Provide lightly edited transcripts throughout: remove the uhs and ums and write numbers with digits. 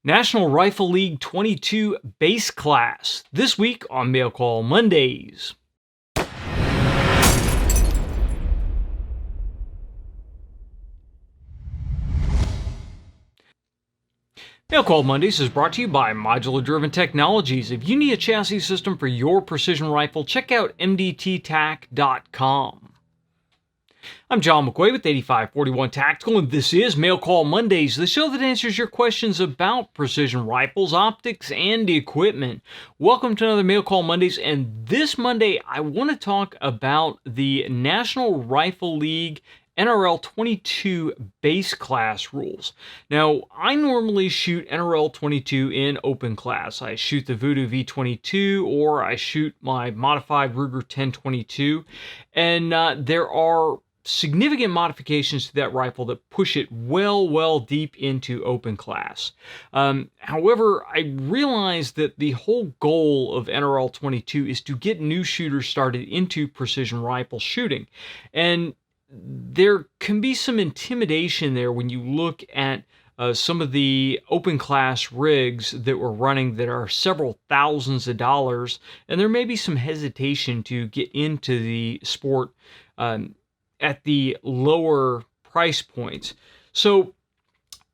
National Rifle League 22 Base Class, this week on Mail Call Mondays. Mail Call Mondays is brought to you by Modular Driven Technologies. If you need a chassis system for your precision rifle, check out mdttac.com. I'm John McQuay with 8541 Tactical, and this is Mail Call Mondays, the show that answers your questions about precision rifles, optics, and equipment. Welcome to another Mail Call Mondays, and this Monday I want to talk about the National Rifle League NRL 22 base class rules. Now, I normally shoot NRL 22 in open class. I shoot the Voodoo V22 or I shoot my modified Ruger 1022, and there are significant modifications to that rifle that push it well deep into open class. However, I realize that the whole goal of NRL 22 is to get new shooters started into precision rifle shooting. And there can be some intimidation there when you look at some of the open class rigs that we're running that are several thousands of dollars, and there may be some hesitation to get into the sport at the lower price points. So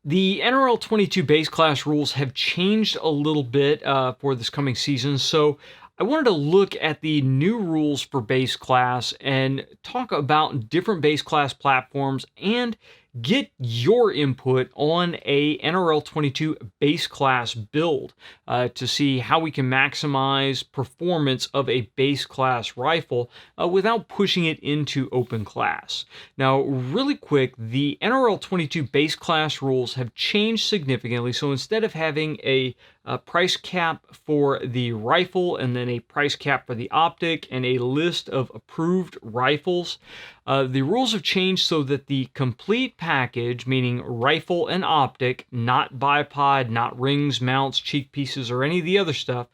the NRL 22 base class rules have changed a little bit for this coming season. So I wanted to look at the new rules for base class and talk about different base class platforms and get your input on a NRL 22 base class build to see how we can maximize performance of a base class rifle without pushing it into open class. Now, really quick, the NRL 22 base class rules have changed significantly. So instead of having a price cap for the rifle and then a price cap for the optic and a list of approved rifles, the rules have changed so that the complete package, meaning rifle and optic, not bipod, not rings, mounts, cheek pieces, or any of the other stuff,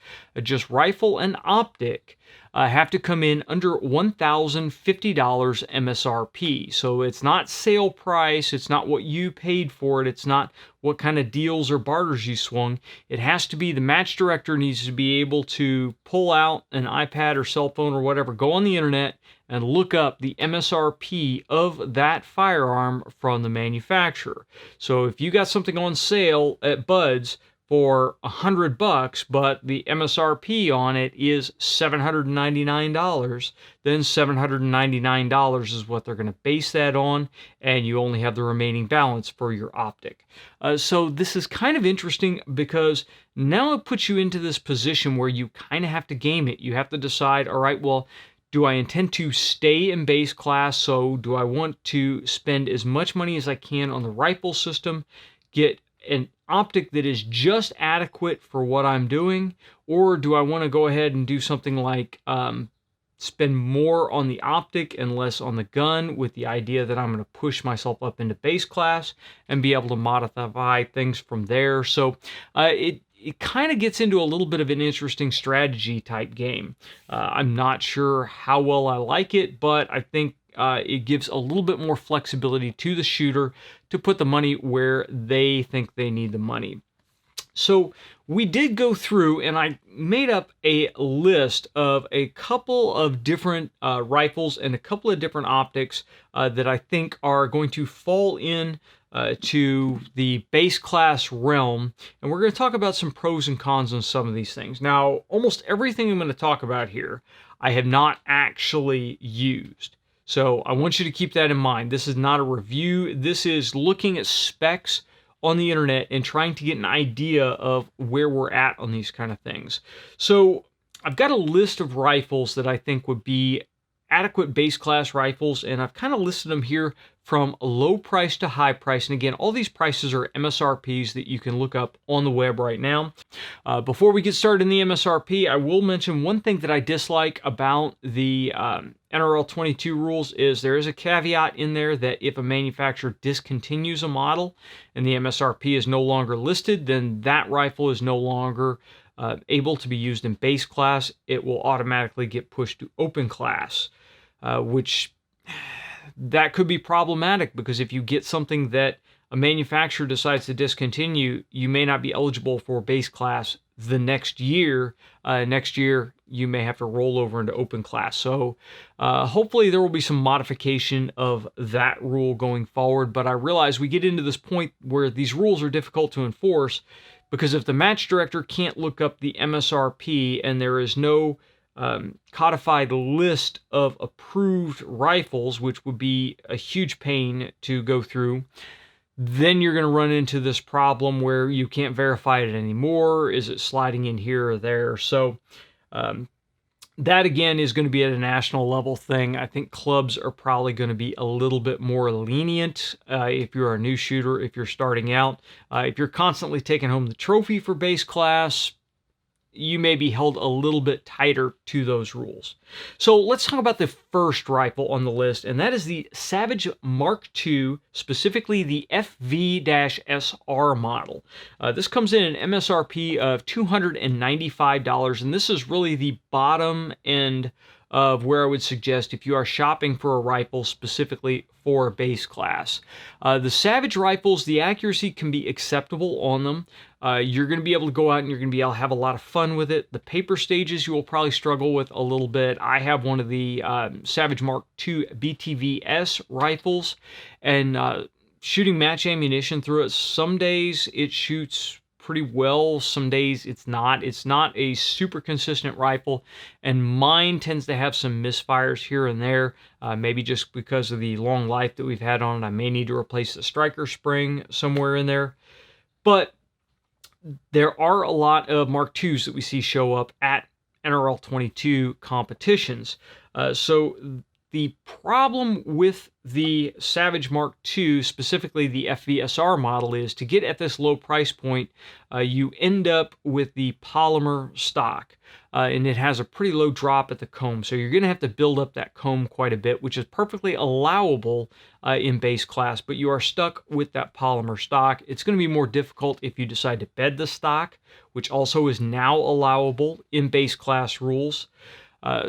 just rifle and optic, have to come in under $1,050 MSRP. So it's not sale price, it's not what you paid for it, it's not what kind of deals or barters you swung. It has to be, the match director needs to be able to pull out an iPad or cell phone or whatever, go on the internet and look up the MSRP of that firearm from the manufacturer. So if you got something on sale at Bud's for $100, but the MSRP on it is $799, then $799 is what they're going to base that on, and you only have the remaining balance for your optic. So this is kind of interesting because now it puts you into this position where you kind of have to game it. You have to decide, all right, well, do I intend to stay in base class? So do I want to spend as much money as I can on the rifle system, get an optic that is just adequate for what I'm doing, or do I want to go ahead and do something like spend more on the optic and less on the gun, with the idea that I'm going to push myself up into base class and be able to modify things from there. So it kind of gets into a little bit of an interesting strategy type game. I'm not sure how well I like it, but I think it gives a little bit more flexibility to the shooter to put the money where they think they need the money. So we did go through, and I made up a list of a couple of different rifles and a couple of different optics that I think are going to fall in to the base class realm, and we're going to talk about some pros and cons on some of these things. Now, almost everything I'm going to talk about here, I have not actually used. So I want you to keep that in mind. This is not a review. This is looking at specs on the internet and trying to get an idea of where we're at on these kind of things. So I've got a list of rifles that I think would be adequate base class rifles, and I've kind of listed them here from low price to high price. And again, all these prices are MSRPs that you can look up on the web right now. Before we get started in the MSRP, I will mention one thing that I dislike about the NRL 22 rules is there is a caveat in there that if a manufacturer discontinues a model and the MSRP is no longer listed, then that rifle is no longer able to be used in base class. It will automatically get pushed to open class, which that could be problematic, because if you get something that a manufacturer decides to discontinue, you may not be eligible for base class the next year. Next year, you may have to roll over into open class. So hopefully there will be some modification of that rule going forward. But I realize we get into this point where these rules are difficult to enforce, because if the match director can't look up the MSRP and there is no codified list of approved rifles, which would be a huge pain to go through, then you're going to run into this problem where you can't verify it anymore. Is it sliding in here or there? So that, again, is going to be at a national level thing. I think clubs are probably going to be a little bit more lenient if you're a new shooter, if you're starting out. If you're constantly taking home the trophy for base class, you may be held a little bit tighter to those rules. So let's talk about the first rifle on the list, and that is the Savage Mark II, specifically the FV-SR model. This comes in an MSRP of $295, and this is really the bottom end of where I would suggest if you are shopping for a rifle specifically for base class. The Savage rifles, the accuracy can be acceptable on them. You're going to be able to go out and you're going to be able to have a lot of fun with it. The paper stages you will probably struggle with a little bit. I have one of the Savage Mark II BTVS rifles, and shooting match ammunition through it, some days it shoots pretty well, some days it's not. It's not a super consistent rifle, and mine tends to have some misfires here and there, maybe just because of the long life that we've had on it. I may need to replace the striker spring somewhere in there, but there are a lot of Mark IIs that we see show up at NRL 22 competitions. So the problem with the Savage Mark II, specifically the FVSR model, is to get at this low price point, you end up with the polymer stock, and it has a pretty low drop at the comb. So you're going to have to build up that comb quite a bit, which is perfectly allowable in base class, but you are stuck with that polymer stock. It's going to be more difficult if you decide to bed the stock, which also is now allowable in base class rules.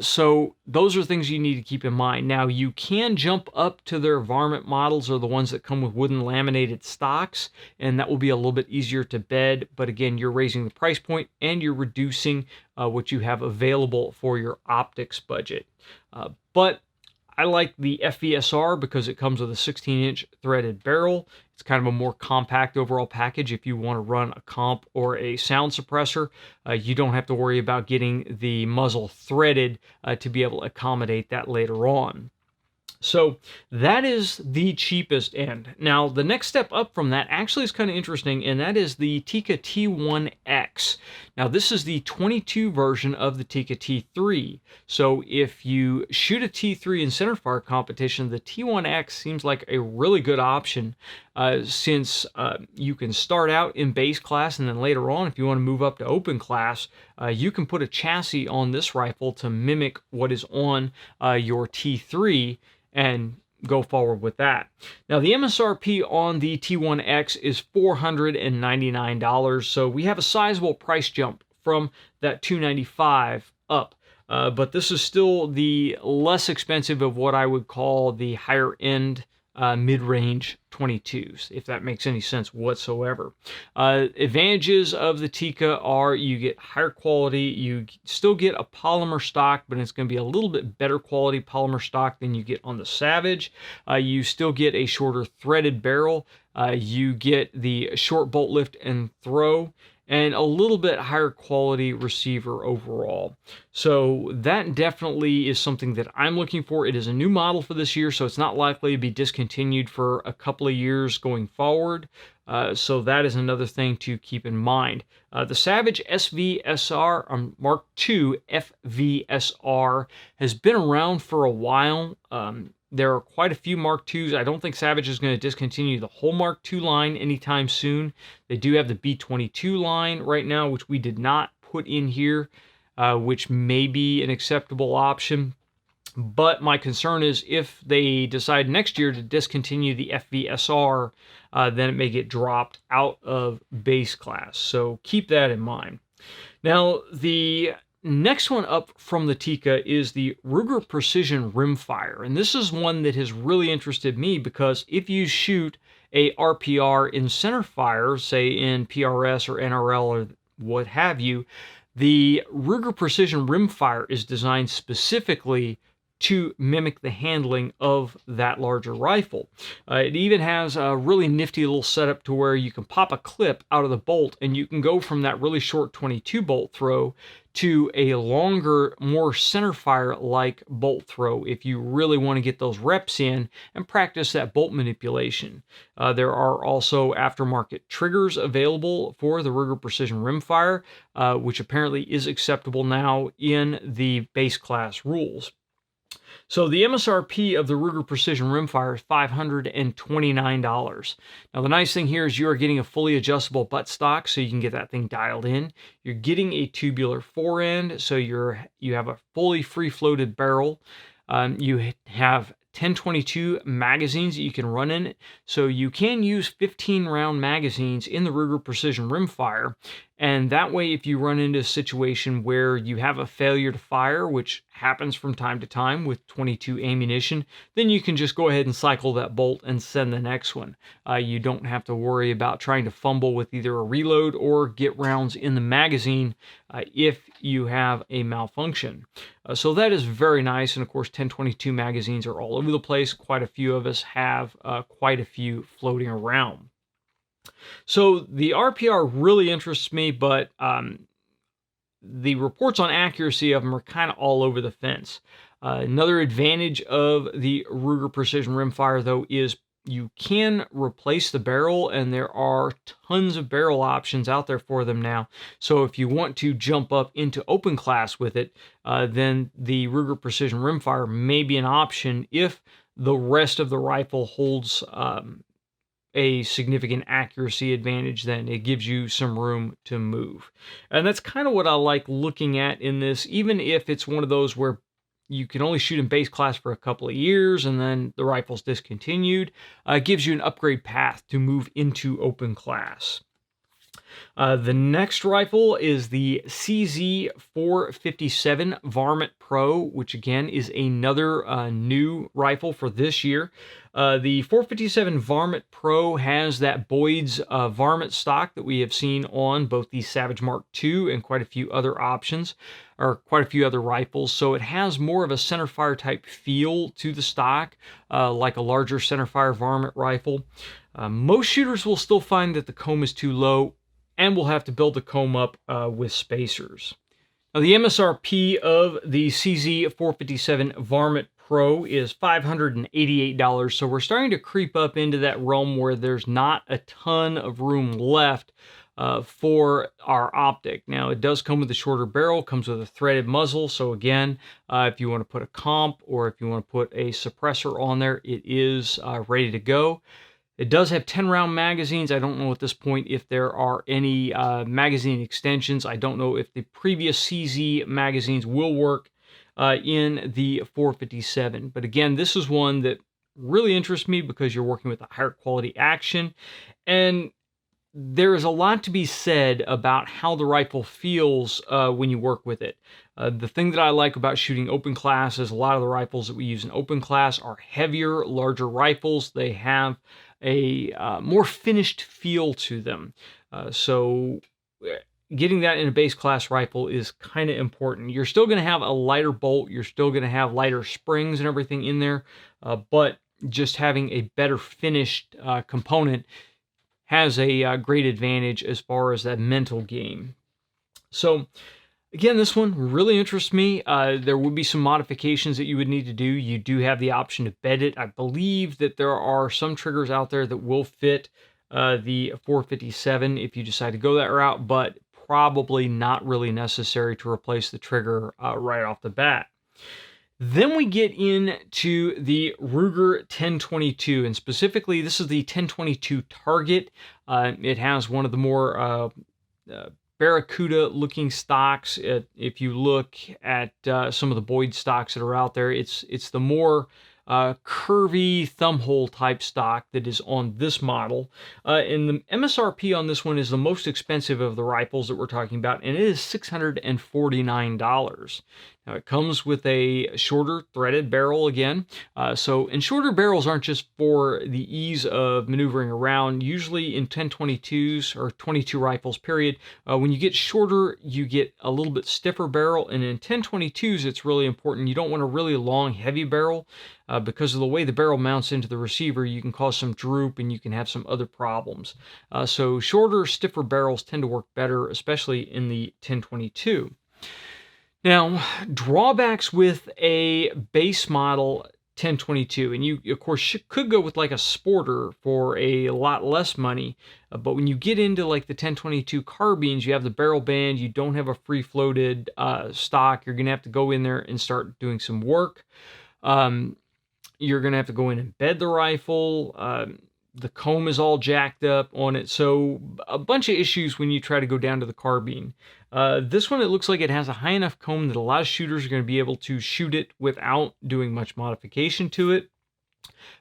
So those are things you need to keep in mind. Now, you can jump up to their Varmint models, or the ones that come with wooden laminated stocks, and that will be a little bit easier to bed. But again, you're raising the price point and you're reducing what you have available for your optics budget. But I like the FVSR because it comes with a 16-inch threaded barrel. It's kind of a more compact overall package. If you want to run a comp or a sound suppressor, you don't have to worry about getting the muzzle threaded to be able to accommodate that later on. So that is the cheapest end. Now, the next step up from that actually is kind of interesting, and that is the Tika T1 X. Now, this is the 22 version of the Tika T3. So if you shoot a T3 in centerfire competition, the T1 X seems like a really good option, since you can start out in base class, and then later on, if you want to move up to open class, you can put a chassis on this rifle to mimic what is on your T3 and go forward with that. Now, the MSRP on the T1X is $499, so we have a sizable price jump from that $295 up. But this is still the less expensive of what I would call the higher end mid-range 22s, if that makes any sense whatsoever. Advantages of the Tika are you get higher quality, you still get a polymer stock, but it's going to be a little bit better quality polymer stock than you get on the Savage. You still get a shorter threaded barrel, you get the short bolt lift and throw, and a little bit higher quality receiver overall. So that definitely is something that I'm looking for. It is a new model for this year, so it's not likely to be discontinued for a couple of years going forward. So that is another thing to keep in mind. The Savage SVSR, Mark II FVSR, has been around for a while. There are quite a few Mark IIs. I don't think Savage is going to discontinue the whole Mark II line anytime soon. They do have the B22 line right now, which we did not put in here, which may be an acceptable option. But my concern is if they decide next year to discontinue the FVSR, then it may get dropped out of base class. So keep that in mind. Now, the next one up from the Tika is the Ruger Precision Rimfire, and this is one that has really interested me because if you shoot a RPR in centerfire, say in PRS or NRL or what have you, the Ruger Precision Rimfire is designed specifically to mimic the handling of that larger rifle. It even has a really nifty little setup to where you can pop a clip out of the bolt and you can go from that really short 22 bolt throw to a longer, more centerfire-like bolt throw if you really want to get those reps in and practice that bolt manipulation. There are also aftermarket triggers available for the Ruger Precision Rimfire, which apparently is acceptable now in the base class rules. So the MSRP of the Ruger Precision Rimfire is $529. Now the nice thing here is you are getting a fully adjustable buttstock, so you can get that thing dialed in. You're getting a tubular forend, so you have a fully free-floated barrel. You have 1022 magazines that you can run in it, so you can use 15-round magazines in the Ruger Precision Rimfire, and that way if you run into a situation where you have a failure to fire, which happens from time to time with 22 ammunition, then you can just go ahead and cycle that bolt and send the next one. You don't have to worry about trying to fumble with either a reload or get rounds in the magazine if you have a malfunction. So that is very nice, and of course 1022 magazines are all over the place. Quite a few of us have quite a few floating around. So the RPR really interests me, but the reports on accuracy of them are kind of all over the fence. Another advantage of the Ruger Precision Rimfire, though, is you can replace the barrel, and there are tons of barrel options out there for them now. So if you want to jump up into open class with it, then the Ruger Precision Rimfire may be an option if the rest of the rifle holds a significant accuracy advantage. Then it gives you some room to move. And that's kind of what I like looking at in this, even if it's one of those where you can only shoot in base class for a couple of years and then the rifle's discontinued. It gives you an upgrade path to move into open class. The next rifle is the CZ457 Varmint Pro, which again is another new rifle for this year. The 457 Varmint Pro has that Boyd's varmint stock that we have seen on both the Savage Mark II and quite a few other options, or quite a few other rifles. So it has more of a centerfire type feel to the stock, like a larger centerfire varmint rifle. Most shooters will still find that the comb is too low, and we'll have to build the comb up with spacers. Now the MSRP of the CZ457 Varmint Pro is $588, so we're starting to creep up into that realm where there's not a ton of room left for our optic. Now it does come with a shorter barrel, comes with a threaded muzzle, so again, if you want to put a comp or if you want to put a suppressor on there, it is ready to go. It does have 10-round magazines. I don't know at this point if there are any magazine extensions. I don't know if the previous CZ magazines will work in the 457. But again, this is one that really interests me because you're working with a higher quality action. And there is a lot to be said about how the rifle feels when you work with it. The thing that I like about shooting open class is a lot of the rifles that we use in open class are heavier, larger rifles. They have a more finished feel to them. So getting that in a base class rifle is kind of important. You're still going to have a lighter bolt. You're still going to have lighter springs and everything in there. But just having a better finished component has a great advantage as far as that mental game. So again, this one really interests me. There would be some modifications that you would need to do. You do have the option to bed it. I believe that there are some triggers out there that will fit the 457 if you decide to go that route, but probably not really necessary to replace the trigger right off the bat. Then we get into the Ruger 1022, and specifically this is the 1022 Target. It has one of the more Barracuda looking stocks. If you look at some of the Boyd stocks that are out there, it's the more curvy thumbhole type stock that is on this model. And the MSRP on this one is the most expensive of the rifles that we're talking about, and it is $649. Now it comes with a shorter threaded barrel again. And shorter barrels aren't just for the ease of maneuvering around. Usually in 1022s or 22 rifles period, when you get shorter, you get a little bit stiffer barrel. And in 1022s, it's really important. You don't want a really long, heavy barrel because of the way the barrel mounts into the receiver. You can cause some droop and you can have some other problems. So shorter, stiffer barrels tend to work better, especially in the 1022. Now, drawbacks with a base model 1022, and you, of course, could go with like a sporter for a lot less money, but when you get into like the 1022 carbines, you have the barrel band, you don't have a free-floated stock, you're going to have to go in there and start doing some work. You're going to have to go in and bed the rifle. The comb is all jacked up on it, so a bunch of issues when you try to go down to the carbine. This one, it looks like it has a high enough comb that a lot of shooters are going to be able to shoot it without doing much modification to it.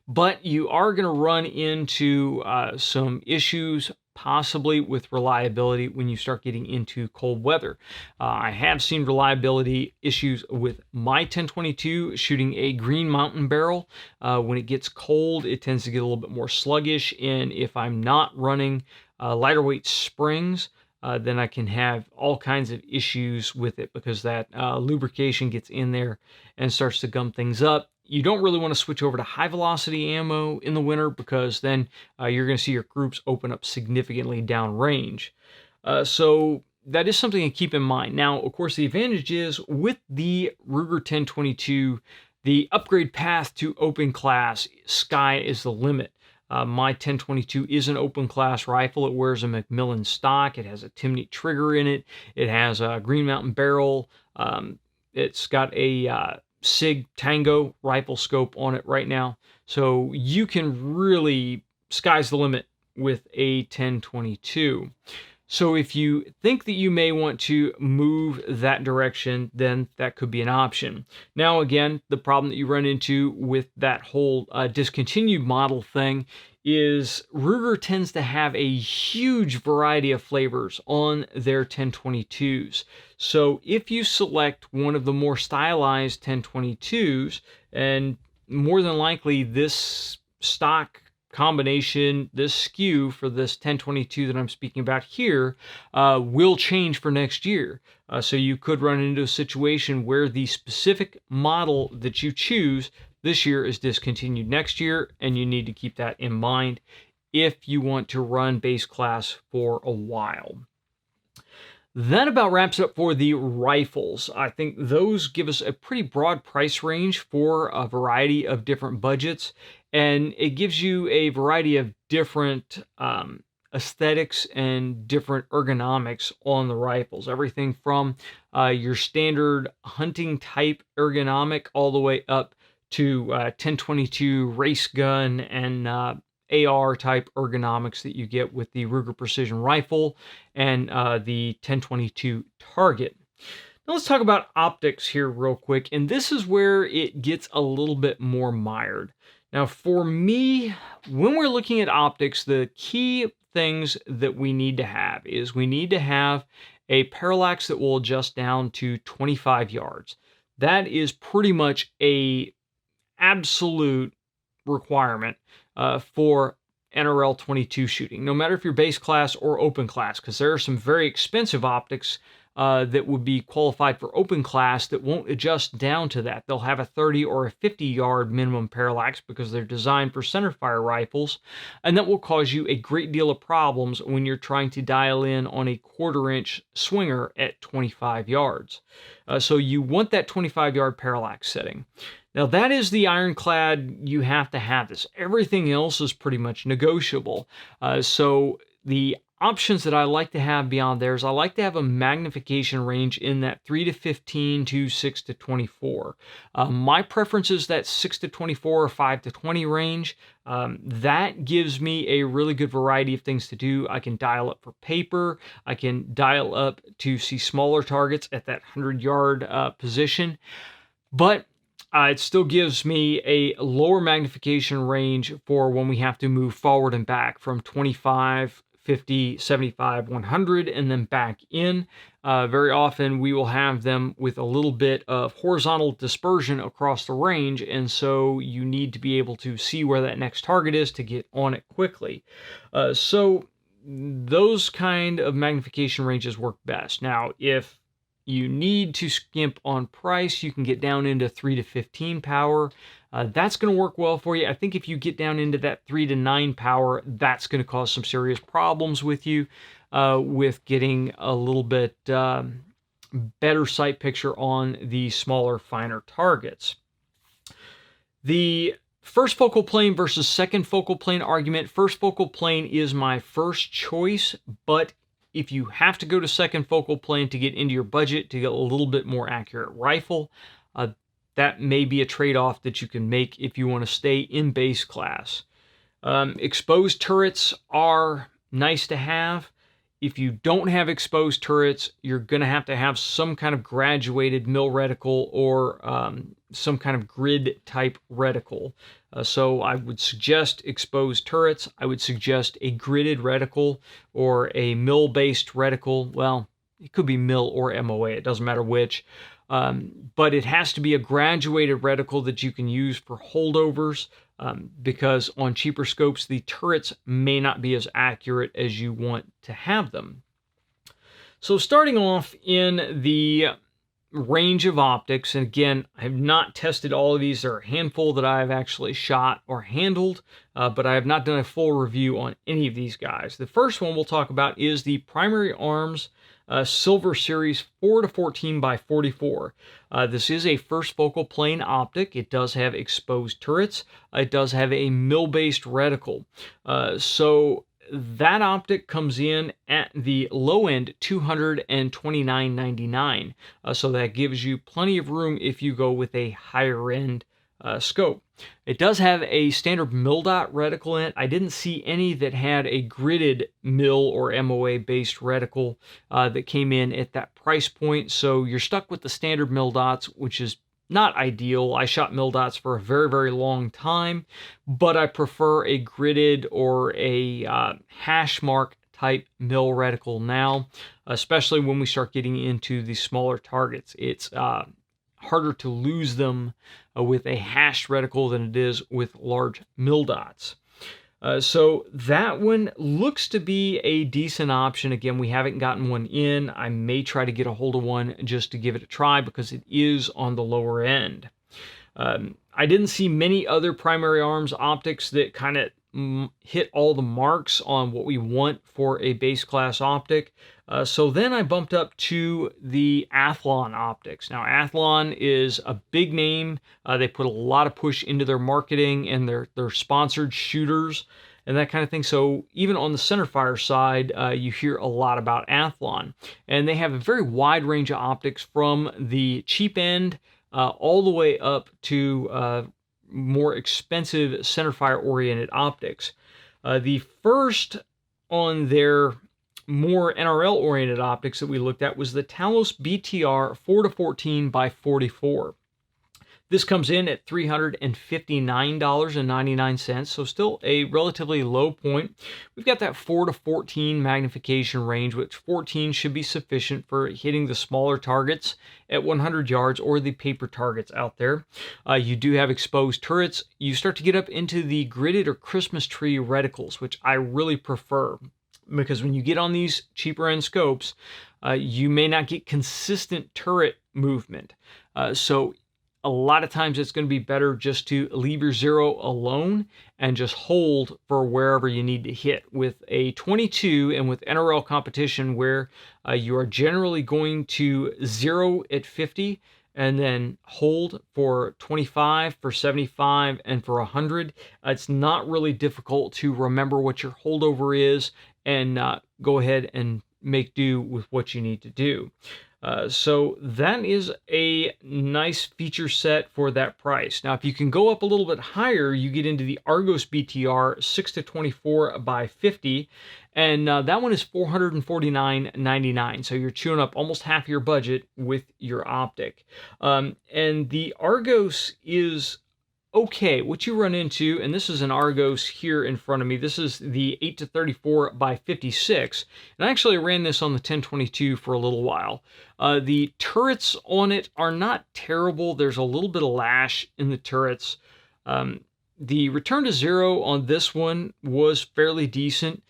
But you are going to run into some issues possibly with reliability when you start getting into cold weather. I have seen reliability issues with my 1022 shooting a Green Mountain barrel. When it gets cold, it tends to get a little bit more sluggish, and if I'm not running lighter weight springs, then I can have all kinds of issues with it because that lubrication gets in there and starts to gum things up. You don't really want to switch over to high velocity ammo in the winter because then you're going to see your groups open up significantly downrange. So that is something to keep in mind. Now, of course, the advantage is with the Ruger 1022, the upgrade path to open class, sky is the limit. My 1022 is an open class rifle. It wears a Macmillan stock. It has a Timney trigger in it. It has a Green Mountain barrel. It's got a SIG Tango rifle scope on it right now. So you can really, sky's the limit with a 1022. So if you think that you may want to move that direction, then that could be an option. Now, again, the problem that you run into with that whole discontinued model thing is Ruger tends to have a huge variety of flavors on their 1022s. So if you select one of the more stylized 1022s, and more than likely this stock combination, this SKU for this 1022 that I'm speaking about here, will change for next year. So you could run into a situation where the specific model that you choose this year is discontinued next year, and you need to keep that in mind if you want to run base class for a while. That about wraps it up for the rifles. I think those give us a pretty broad price range for a variety of different budgets, and it gives you a variety of different aesthetics and different ergonomics on the rifles. Everything from your standard hunting type ergonomic all the way up to 1022 race gun and AR type ergonomics that you get with the Ruger Precision Rifle and the 1022 Target. Now let's talk about optics here real quick, and this is where it gets a little bit more mired. Now for me, when we're looking at optics, the key things that we need to have is we need to have a parallax that will adjust down to 25 yards. That is pretty much a absolute requirement for NRL 22 shooting, no matter if you're base class or open class, because there are some very expensive optics that would be qualified for open class that won't adjust down to that. They'll have a 30 or a 50 yard minimum parallax because they're designed for centerfire rifles, and that will cause you a great deal of problems when you're trying to dial in on a 1/4 inch swinger at 25 yards. So you want that 25 yard parallax setting. Now that is the ironclad, you have to have this. Everything else is pretty much negotiable. So the options that I like to have beyond there is I like to have a magnification range in that 3 to 15 to 6 to 24. My preference is that 6 to 24 or 5 to 20 range. That gives me a really good variety of things to do. I can dial up for paper. I can dial up to see smaller targets at that 100-yard position. But it still gives me a lower magnification range for when we have to move forward and back from 25 50, 75, 100, and then back in. Very often we will have them with a little bit of horizontal dispersion across the range, and so you need to be able to see where that next target is to get on it quickly. So those kind of magnification ranges work best. Now, if you need to skimp on price, you can get down into 3 to 15 power. That's going to work well for you. I think if you get down into that 3 to 9 power, that's going to cause some serious problems with you, with getting a little bit better sight picture on the smaller, finer targets. The first focal plane versus second focal plane argument. First focal plane is my first choice, but if you have to go to second focal plane to get into your budget to get a little bit more accurate rifle, that may be a trade-off that you can make if you want to stay in base class. Exposed turrets are nice to have. If you don't have exposed turrets, you're going to have some kind of graduated mill reticle or some kind of grid type reticle. So I would suggest exposed turrets. I would suggest a gridded reticle or a mill-based reticle. Well, it could be mill or MOA. It doesn't matter which. But it has to be a graduated reticle that you can use for holdovers, because on cheaper scopes, the turrets may not be as accurate as you want to have them. So starting off in the range of optics, and again, I have not tested all of these. There are a handful that I've actually shot or handled, but I have not done a full review on any of these guys. The first one we'll talk about is the Primary Arms Silver Series 4 to 14 by 44. This is a first focal plane optic. It does have exposed turrets. It does have a mill-based reticle. So that optic comes in at the low end $229.99. So that gives you plenty of room if you go with a higher end scope. It does have a standard mill dot reticle in it. I didn't see any that had a gridded mill or MOA based reticle that came in at that price point. So you're stuck with the standard mill dots, which is not ideal. I shot mill dots for a very, very long time, but I prefer a gridded or a hash mark type mill reticle now, especially when we start getting into the smaller targets. It's harder to lose them with a hashed reticle than it is with large mill dots. So that one looks to be a decent option. Again, we haven't gotten one in. I may try to get a hold of one just to give it a try because it is on the lower end. I didn't see many other Primary Arms optics that kind of hit all the marks on what we want for a base class optic. So then I bumped up to the Athlon Optics. Now, Athlon is a big name. They put a lot of push into their marketing and their sponsored shooters and that kind of thing. So even on the centerfire side, you hear a lot about Athlon. And they have a very wide range of optics from the cheap end all the way up to more expensive centerfire oriented optics. The first on their more NRL oriented optics that we looked at was the Talos BTR 4 to 14 by 44. This comes in at $359.99, so still a relatively low point. We've got that 4 to 14 magnification range, which 14 should be sufficient for hitting the smaller targets at 100 yards or the paper targets out there. You do have exposed turrets. You start to get up into the gridded or Christmas tree reticles, which I really prefer, because when you get on these cheaper end scopes, you may not get consistent turret movement. So a lot of times it's going to be better just to leave your zero alone and just hold for wherever you need to hit. With a 22 and with NRL competition where you are generally going to zero at 50 and then hold for 25, for 75, and for 100, it's not really difficult to remember what your holdover is and go ahead and make do with what you need to do. So that is a nice feature set for that price. Now, if you can go up a little bit higher, you get into the Argos BTR 6 to 24 by 50, and that one is $449.99. So you're chewing up almost half your budget with your optic. And the Argos is okay. What you run into, and this is an Argos here in front of me. This is the 8-34 by 56, and I actually ran this on the 1022 for a little while. The turrets on it are not terrible. There's a little bit of lash in the turrets. The return to zero on this one was fairly decent.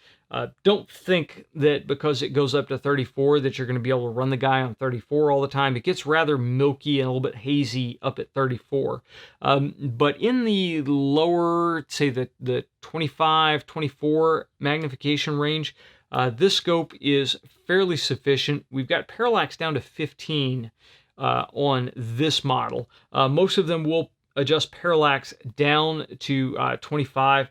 Don't think that because it goes up to 34 that you're going to be able to run the guy on 34 all the time. It gets rather milky and a little bit hazy up at 34. But in the lower, say the 25, 24 magnification range, this scope is fairly sufficient. We've got parallax down to 15 on this model. Most of them will adjust parallax down to 25,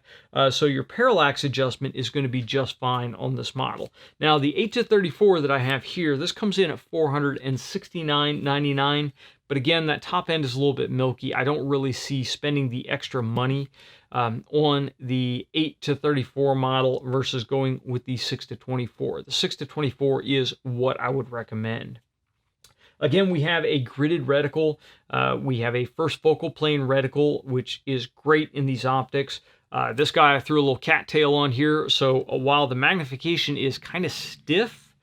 so your parallax adjustment is going to be just fine on this model. Now the 8-34 that I have here, this comes in at $469.99, but again, that top end is a little bit milky. I don't really see spending the extra money on the 8-34 model versus going with the 6-24. The 6-24 is what I would recommend. Again, we have a gridded reticle. We have a first focal plane reticle, which is great in these optics. This guy I threw a little cattail on here, so while the magnification is kind of stiff,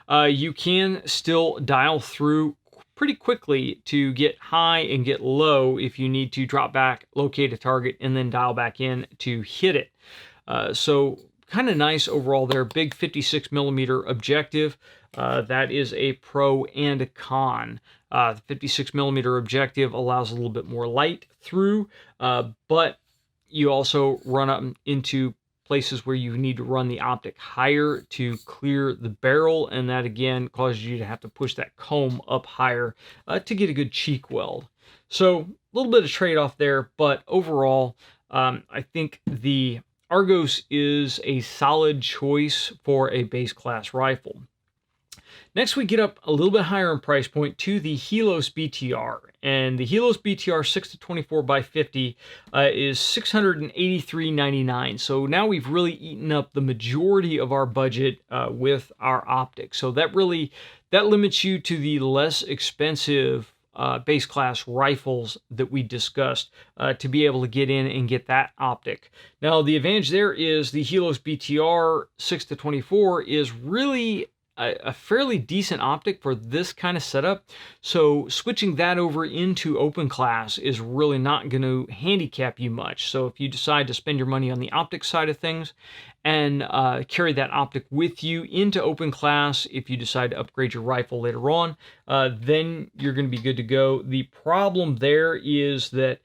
you can still dial through pretty quickly to get high and get low if you need to drop back, locate a target, and then dial back in to hit it. So kind of nice overall there. Big 56 millimeter objective. That is a pro and a con. The 56 millimeter objective allows a little bit more light through, but you also run up into places where you need to run the optic higher to clear the barrel, and that again causes you to have to push that comb up higher to get a good cheek weld. So a little bit of trade-off there, but overall, I think the Argos is a solid choice for a base class rifle. Next, we get up a little bit higher in price point to the Helos BTR. And the Helos BTR 6-24 by 50 is $683.99. So now we've really eaten up the majority of our budget with our optics. So that limits you to the less expensive base class rifles that we discussed to be able to get in and get that optic. Now, the advantage there is the Helos BTR 6-24 is really a fairly decent optic for this kind of setup. So switching that over into open class is really not going to handicap you much. So if you decide to spend your money on the optics side of things and carry that optic with you into open class, if you decide to upgrade your rifle later on, then you're going to be good to go. The problem there is that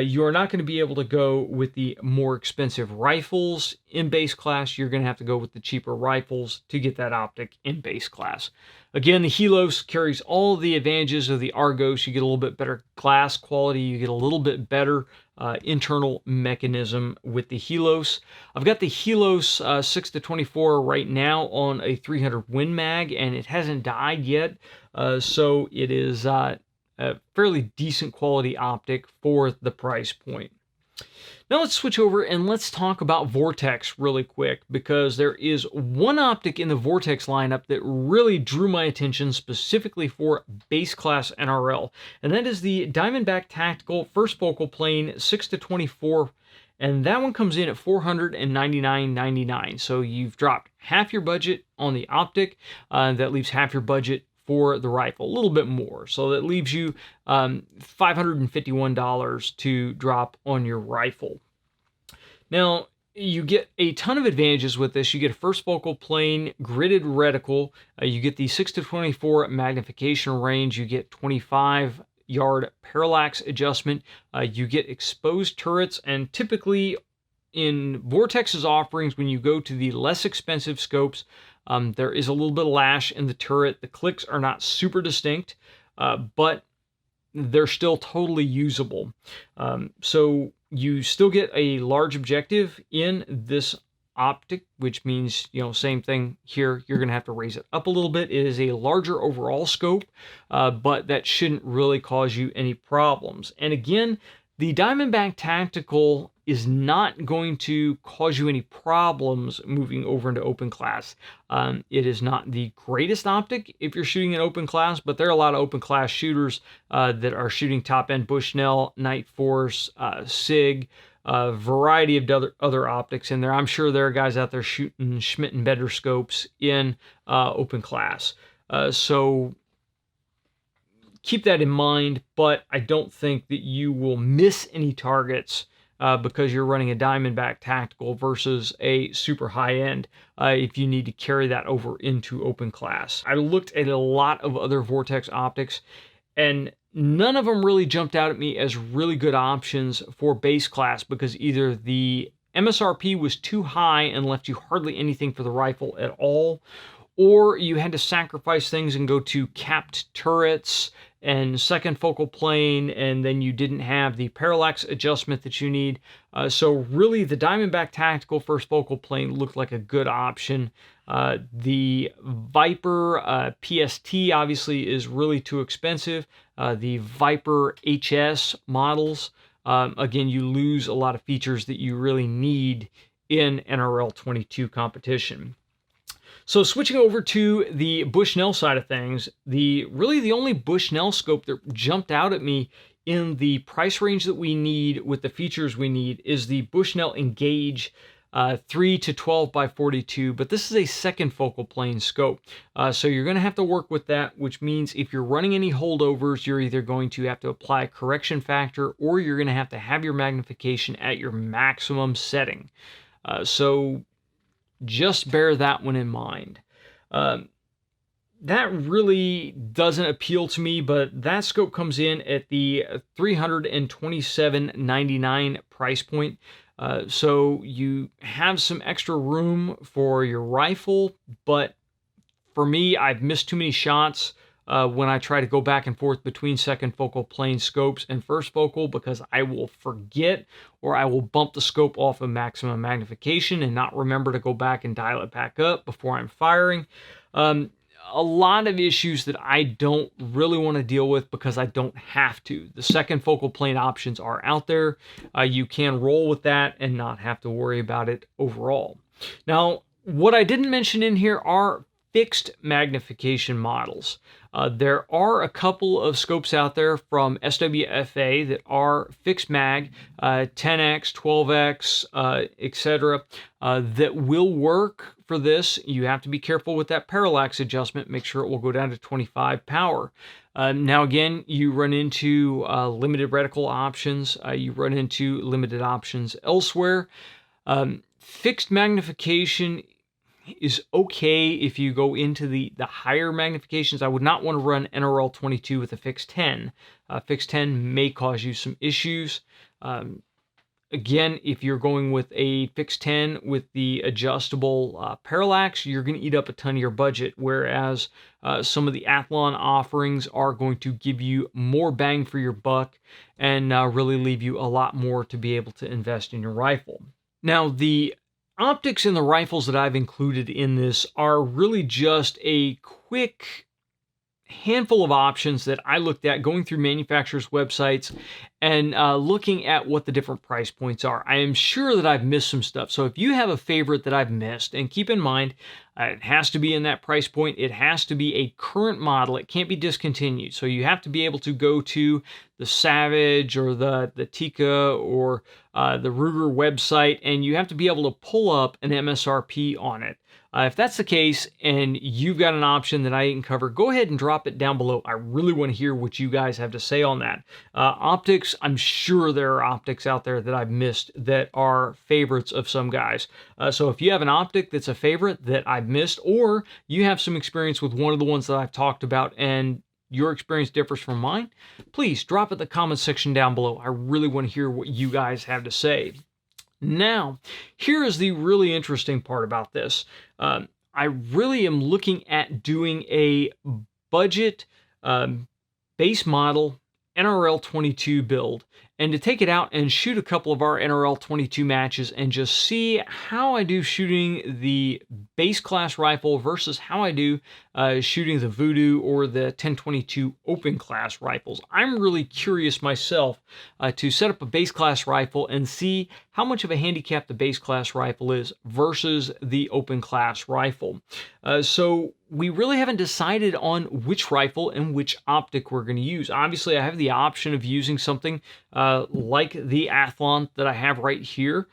you are not going to be able to go with the more expensive rifles in base class. You're going to have to go with the cheaper rifles to get that optic in base class. Again, the Helos carries all the advantages of the Argos. You get a little bit better glass quality. You get a little bit better internal mechanism with the Helos. I've got the Helos 6-24 right now on a 300 Win Mag, and it hasn't died yet. So it is a fairly decent quality optic for the price point. Now let's switch over and let's talk about Vortex really quick, because there is one optic in the Vortex lineup that really drew my attention specifically for base class NRL, and that is the Diamondback Tactical First Focal Plane 6-24, and that one comes in at $499.99. So you've dropped half your budget on the optic. That leaves half your budget for the rifle, a little bit more. So that leaves you $551 to drop on your rifle. Now, you get a ton of advantages with this. You get a first focal plane gridded reticle. You get the 6-24 magnification range. You get 25-yard parallax adjustment. You get exposed turrets, and typically in Vortex's offerings, when you go to the less expensive scopes, there is a little bit of lash in the turret. The clicks are not super distinct, but they're still totally usable. So you still get a large objective in this optic, which means, same thing here. You're going to have to raise it up a little bit. It is a larger overall scope, but that shouldn't really cause you any problems. And again, the Diamondback Tactical is not going to cause you any problems moving over into open class. It is not the greatest optic if you're shooting in open class, but there are a lot of open class shooters that are shooting top end Bushnell, Night Force, SIG, a variety of other optics in there. I'm sure there are guys out there shooting Schmidt and Bender scopes in open class. So keep that in mind, but I don't think that you will miss any targets because you're running a Diamondback tactical versus a super high end if you need to carry that over into open class. I looked at a lot of other Vortex optics, and none of them really jumped out at me as really good options for base class because either the MSRP was too high and left you hardly anything for the rifle at all, or you had to sacrifice things and go to capped turrets and second focal plane, and then you didn't have the parallax adjustment that you need. So really, the Diamondback Tactical first focal plane looked like a good option. The Viper PST obviously is really too expensive. The Viper HS models, again, you lose a lot of features that you really need in NRL 22 competition. So switching over to the Bushnell side of things, really the only Bushnell scope that jumped out at me in the price range that we need with the features we need is the Bushnell Engage 3 to 12 by 42, but this is a second focal plane scope. So you're going to have to work with that, which means if you're running any holdovers, you're either going to have to apply a correction factor or you're going to have your magnification at your maximum setting. So just bear that one in mind. That really doesn't appeal to me, but that scope comes in at the $327.99 price point. So you have some extra room for your rifle, but for me, I've missed too many shots when I try to go back and forth between second focal plane scopes and first focal because I will forget or I will bump the scope off of maximum magnification and not remember to go back and dial it back up before I'm firing. A lot of issues that I don't really want to deal with because I don't have to. The second focal plane options are out there. You can roll with that and not have to worry about it overall. Now, what I didn't mention in here are fixed magnification models. There are a couple of scopes out there from SWFA that are fixed mag, 10x, 12x, etc., that will work for this. You have to be careful with that parallax adjustment. Make sure it will go down to 25 power. Now again, you run into limited reticle options. You run into limited options elsewhere. Fixed magnification is okay if you go into the higher magnifications. I would not want to run NRL 22 with a fixed 10. Fixed 10 may cause you some issues. Again, if you're going with a fixed 10 with the adjustable parallax, you're going to eat up a ton of your budget, whereas some of the Athlon offerings are going to give you more bang for your buck and really leave you a lot more to be able to invest in your rifle. Now, the optics in the rifles that I've included in this are really just a quick handful of options that I looked at going through manufacturers' websites and looking at what the different price points are. I am sure that I've missed some stuff. So if you have a favorite that I've missed, and keep in mind, it has to be in that price point. It has to be a current model. It can't be discontinued. So you have to be able to go to the Savage or the Tika or the Ruger website, and you have to be able to pull up an MSRP on it. If that's the case and you've got an option that I didn't cover, go ahead and drop it down below. I really want to hear what you guys have to say on that. Optics, I'm sure there are optics out there that I've missed that are favorites of some guys. So if you have an optic that's a favorite that I've missed, or you have some experience with one of the ones that I've talked about and your experience differs from mine, please drop it in the comments section down below. I really want to hear what you guys have to say. Now, here is the really interesting part about this. I really am looking at doing a budget base model NRL 22 build, and to take it out and shoot a couple of our NRL 22 matches and just see how I do shooting the base class rifle versus how I do shooting the Voodoo or the 1022 open class rifles. I'm really curious myself to set up a base class rifle and see how much of a handicap the base class rifle is versus the open class rifle. So we really haven't decided on which rifle and which optic we're going to use. Obviously, I have the option of using something like the Athlon that I have right here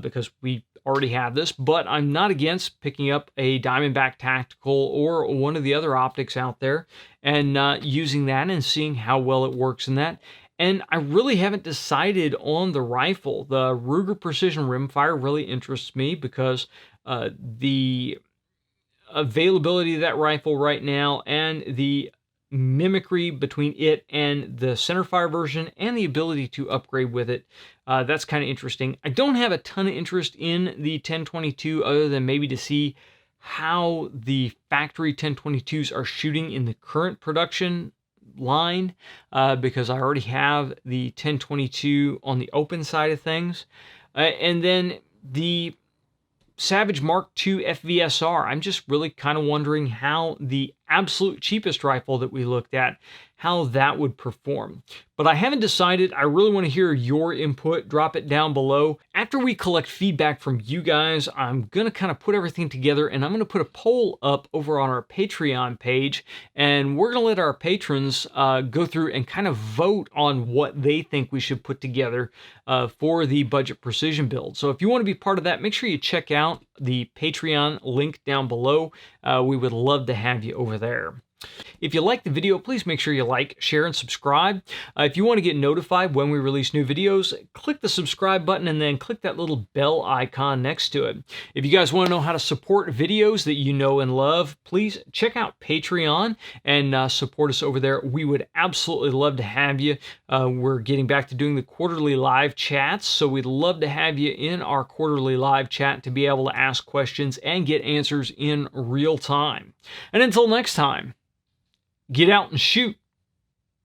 because we already have this, but I'm not against picking up a Diamondback Tactical or one of the other optics out there and using that and seeing how well it works in that. And I really haven't decided on the rifle. The Ruger Precision Rimfire really interests me because the availability of that rifle right now and the mimicry between it and the centerfire version and the ability to upgrade with it, that's kind of interesting. I don't have a ton of interest in the 1022 other than maybe to see how the factory 1022s are shooting in the current production line because I already have the 1022 on the open side of things. And then the Savage Mark II FVSR, I'm just really kind of wondering how the absolute cheapest rifle that we looked at, how that would perform. But I haven't decided. I really want to hear your input. Drop it down below. After we collect feedback from you guys, I'm going to kind of put everything together and I'm going to put a poll up over on our Patreon page, and we're going to let our patrons go through and kind of vote on what they think we should put together for the budget precision build. So if you want to be part of that, make sure you check out the Patreon link down below. We would love to have you over there. If you like the video, please make sure you like, share, and subscribe. If you want to get notified when we release new videos, click the subscribe button and then click that little bell icon next to it. If you guys want to know how to support videos that you know and love, please check out Patreon and support us over there. We would absolutely love to have you. We're getting back to doing the quarterly live chats, so we'd love to have you in our quarterly live chat to be able to ask questions and get answers in real time. And until next time, get out and shoot.